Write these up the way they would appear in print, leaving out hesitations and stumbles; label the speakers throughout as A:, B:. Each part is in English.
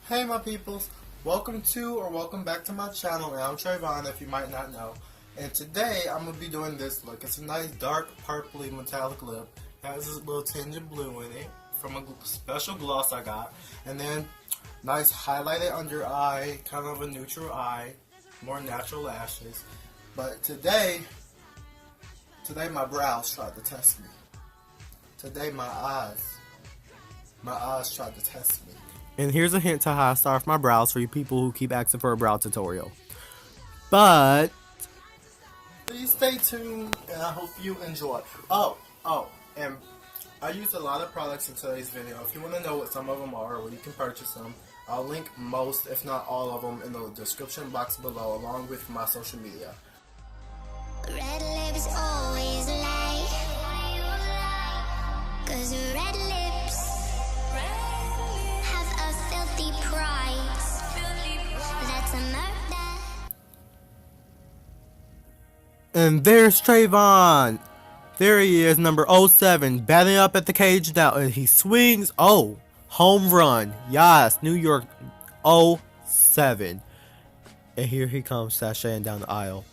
A: Hey my peoples, welcome to or welcome back to my channel, and I'm Trayvon if you might not know. And today I'm going to be doing this look. It's a nice dark purpley metallic lip. It has this little tinge of blue in it from a special gloss I got. And then nice highlighted under eye, kind of a neutral eye, more natural lashes. But today my brows tried to test me. Today my eyes tried to test me. And here's a hint to how I start off my brows for you people who keep asking for a brow tutorial. But please stay tuned and I hope you enjoy. And I used a lot of products in today's video. If you want to know what some of them are or where you can purchase them, I'll link most, if not all of them, in the description box below along with my social media.
B: Red lips always lie, 'cause red lips have a filthy price. That's a murder.
A: And there's Trayvon. There he is, number 07, batting up at the cage now, and he swings. Oh, home run. Yes, New York 07. And here he comes sashaying down the aisle.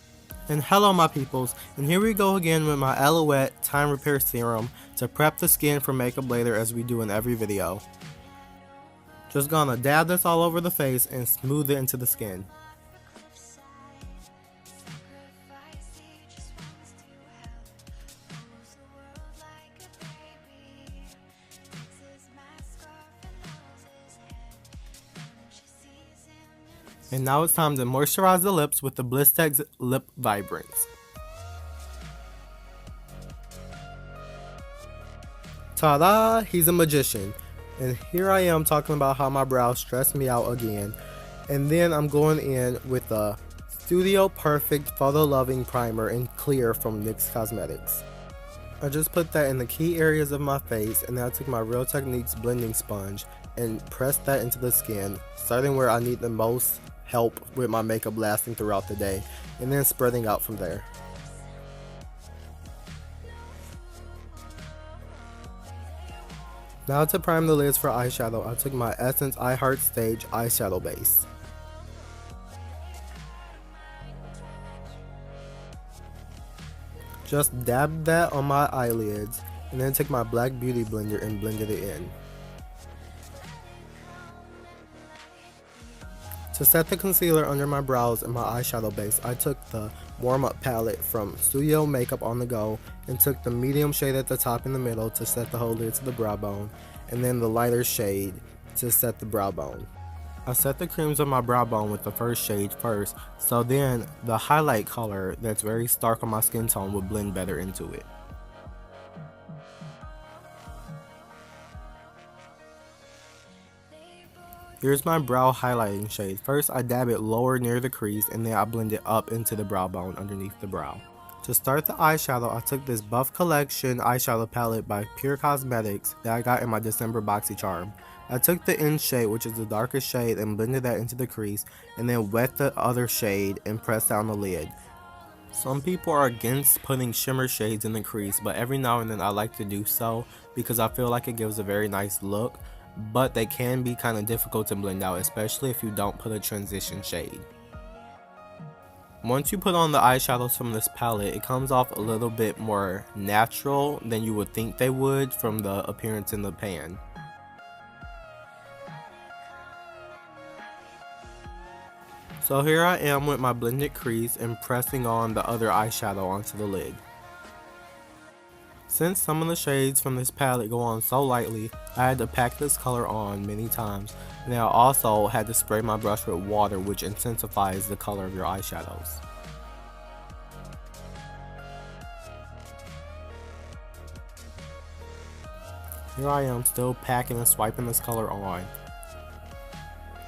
A: And hello my peoples, and here we go again with my Alouette Time Repair Serum to prep the skin for makeup later as we do in every video. Just gonna dab this all over the face and smooth it into the skin. And now it's time to moisturize the lips with the Blistex Lip Vibrance. Ta-da! He's a magician. And here I am talking about how my brows stress me out again. And then I'm going in with the Studio Perfect Photo Loving Primer in Clear from NYX Cosmetics. I just put that in the key areas of my face, and then I took my Real Techniques blending sponge and pressed that into the skin, starting where I need the most help with my makeup lasting throughout the day, and then spreading out from there. Now to prime the lids for eyeshadow, I took my Essence I Heart Stage eyeshadow base. Just dabbed that on my eyelids, and then took my Black Beauty blender and blended it in. To set the concealer under my brows and my eyeshadow base, I took the Warm Up palette from Studio Makeup On The Go and took the medium shade at the top in the middle to set the whole lid to the brow bone, and then the lighter shade to set the brow bone. I set the creams on my brow bone with the first shade first, so then the highlight color that's very stark on my skin tone would blend better into it. Here's my brow highlighting shade. First I dab it lower near the crease, and then I blend it up into the brow bone underneath the brow. To start the eyeshadow, I took this Buff Collection eyeshadow palette by Pure Cosmetics that I got in my December BoxyCharm. I took the end shade, which is the darkest shade, and blended that into the crease, and then wet the other shade and pressed down the lid. Some people are against putting shimmer shades in the crease, but every now and then I like to do so because I feel like it gives a very nice look. But they can be kind of difficult to blend out, especially if you don't put a transition shade. Once you put on the eyeshadows from this palette, it comes off a little bit more natural than you would think they would from the appearance in the pan. So here I am with my blended crease and pressing on the other eyeshadow onto the lid. Since some of the shades from this palette go on so lightly, I had to pack this color on many times, and I also had to spray my brush with water, which intensifies the color of your eyeshadows. Here I am still packing and swiping this color on.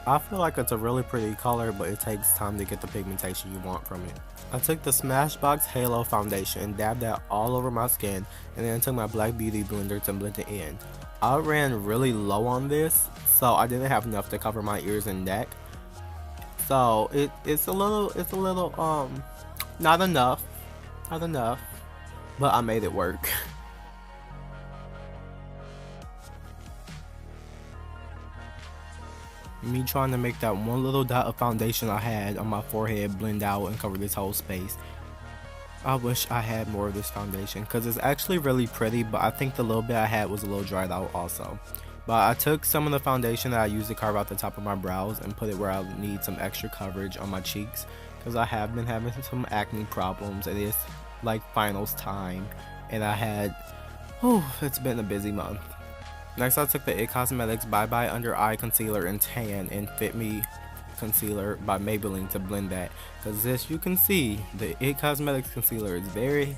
A: I feel like it's a really pretty color, but it takes time to get the pigmentation you want from it. I took the Smashbox Halo foundation and dabbed that all over my skin, and then took my Black Beauty blender to blend it in. I ran really low on this, so I didn't have enough to cover my ears and neck. So it's a little not enough, but I made it work. Me trying to make that one little dot of foundation I had on my forehead blend out and cover this whole space. I wish I had more of this foundation because it's actually really pretty, but I think the little bit I had was a little dried out also. But I took some of the foundation that I used to carve out the top of my brows and put it where I need some extra coverage on my cheeks because I have been having some acne problems and it's like finals time and it's been a busy month. Next I took the It Cosmetics Bye Bye Under Eye Concealer in Tan and Fit Me Concealer by Maybelline to blend that, because as you can see, the It Cosmetics concealer is very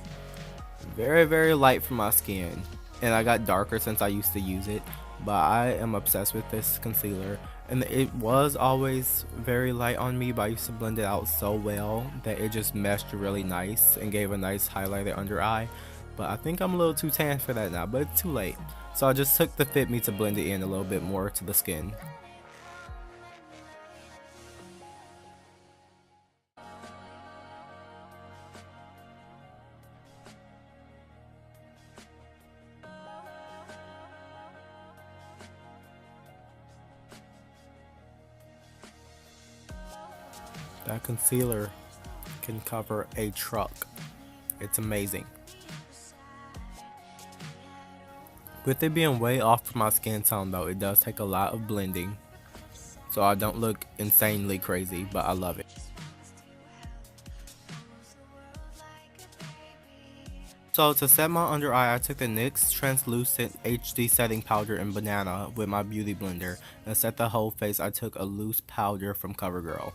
A: light for my skin, and I got darker since I used to use it, but I am obsessed with this concealer, and it was always very light on me, but I used to blend it out so well that it just meshed really nice and gave a nice highlighted under eye. But I think I'm a little too tan for that now, but it's too late, so I just took the Fit Me to blend it in a little bit more to the skin. That concealer can cover a truck. It's amazing. With it being way off from my skin tone though, it does take a lot of blending, so I don't look insanely crazy, but I love it. So to set my under eye, I took the NYX Translucent HD Setting Powder in Banana with my beauty blender, and to set the whole face I took a loose powder from CoverGirl.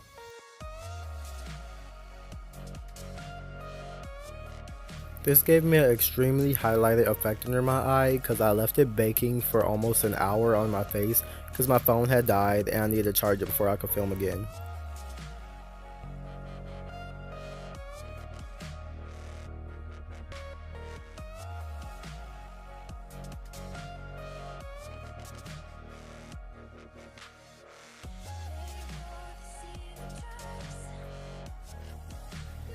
A: This gave me an extremely highlighted effect under my eye because I left it baking for almost an hour on my face because my phone had died and I needed to charge it before I could film again.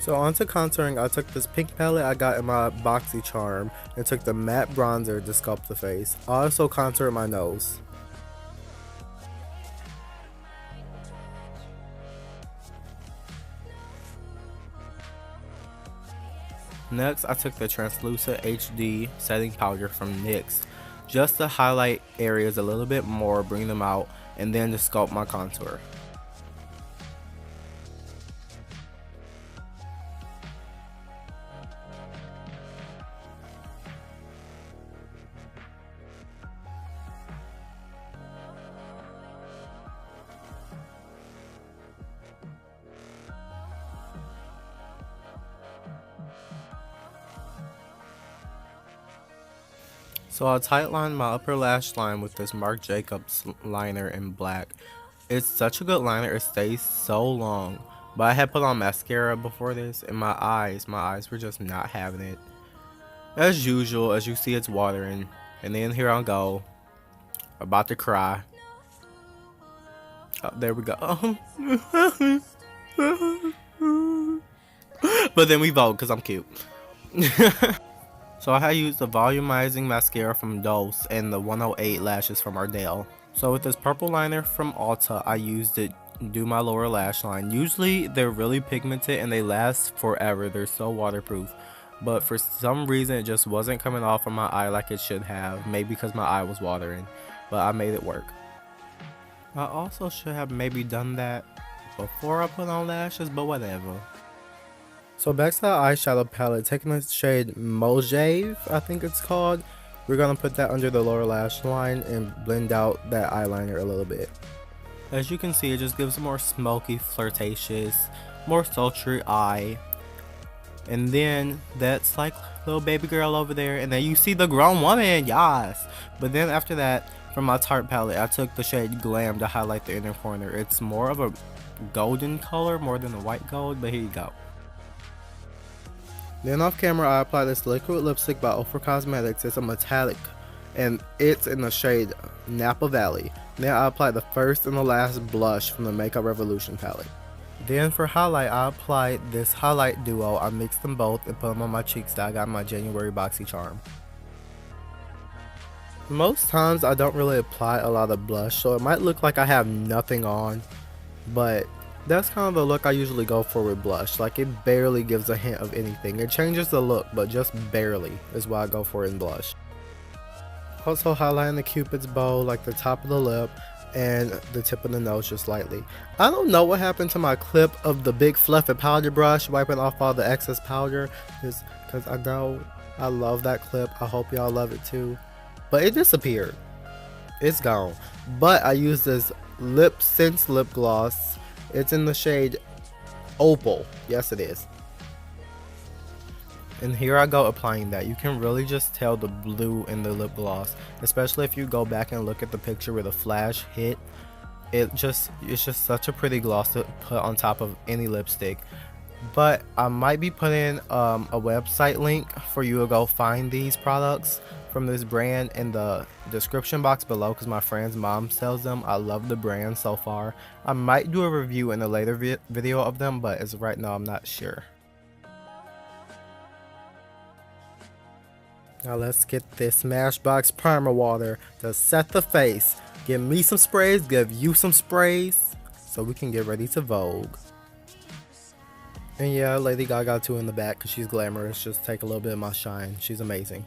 A: So onto contouring, I took this pink palette I got in my BoxyCharm and took the matte bronzer to sculpt the face. I also contoured my nose. Next, I took the Translucent HD Setting Powder from NYX just to highlight areas a little bit more, bring them out, and then to sculpt my contour. So I tightlined my upper lash line with this Marc Jacobs liner in black. It's such a good liner, it stays so long. But I had put on mascara before this and my eyes were just not having it. As usual, as you see, it's watering. And then here I go, about to cry. Oh, there we go. But then we vote because I'm cute. So I had used the volumizing mascara from Dose and the 108 lashes from Ardell. So with this purple liner from Ulta, I used it to do my lower lash line. Usually they're really pigmented and they last forever. They're so waterproof. But for some reason it just wasn't coming off of my eye like it should have. Maybe because my eye was watering. But I made it work. I also should have maybe done that before I put on lashes, but whatever. So back to the eyeshadow palette, taking the shade Mojave, I think it's called. We're going to put that under the lower lash line and blend out that eyeliner a little bit. As you can see, it just gives a more smoky, flirtatious, more sultry eye. And then that's like little baby girl over there. And then you see the grown woman, yes. But then after that, from my Tarte palette, I took the shade Glam to highlight the inner corner. It's more of a golden color more than a white gold, but here you go. Then off camera, I apply this liquid lipstick by Ofra Cosmetics. It's a metallic and it's in the shade Napa Valley. Then I apply the first and the last blush from the Makeup Revolution palette. Then for highlight, I applied this highlight duo. I mixed them both and put them on my cheeks that I got in my January BoxyCharm. Most times I don't really apply a lot of blush, so it might look like I have nothing on, but that's kind of the look I usually go for with blush. Like, it barely gives a hint of anything. It changes the look, but just barely is what I go for in blush. Also highlighting the cupid's bow, like the top of the lip and the tip of the nose just lightly. I don't know what happened to my clip of the big fluffy powder brush, wiping off all the excess powder, just because I know I love that clip. I hope y'all love it too. But it disappeared. It's gone. But I used this Lip Sense lip gloss. It's in the shade Opal. Yes, it is. And here I go applying that. You can really just tell the blue in the lip gloss, especially if you go back and look at the picture where the flash hit. It's just such a pretty gloss to put on top of any lipstick. But I might be putting a website link for you to go find these products from this brand in the description box below, because my friend's mom sells them. I love the brand so far. I might do a review in a later video of them, but as of right now I'm not sure. Now let's get this Smashbox primer water to set the face. Give me some sprays, give you some sprays, so we can get ready to Vogue. And yeah, Lady Gaga too in the back because she's glamorous. Just take a little bit of my shine. She's amazing.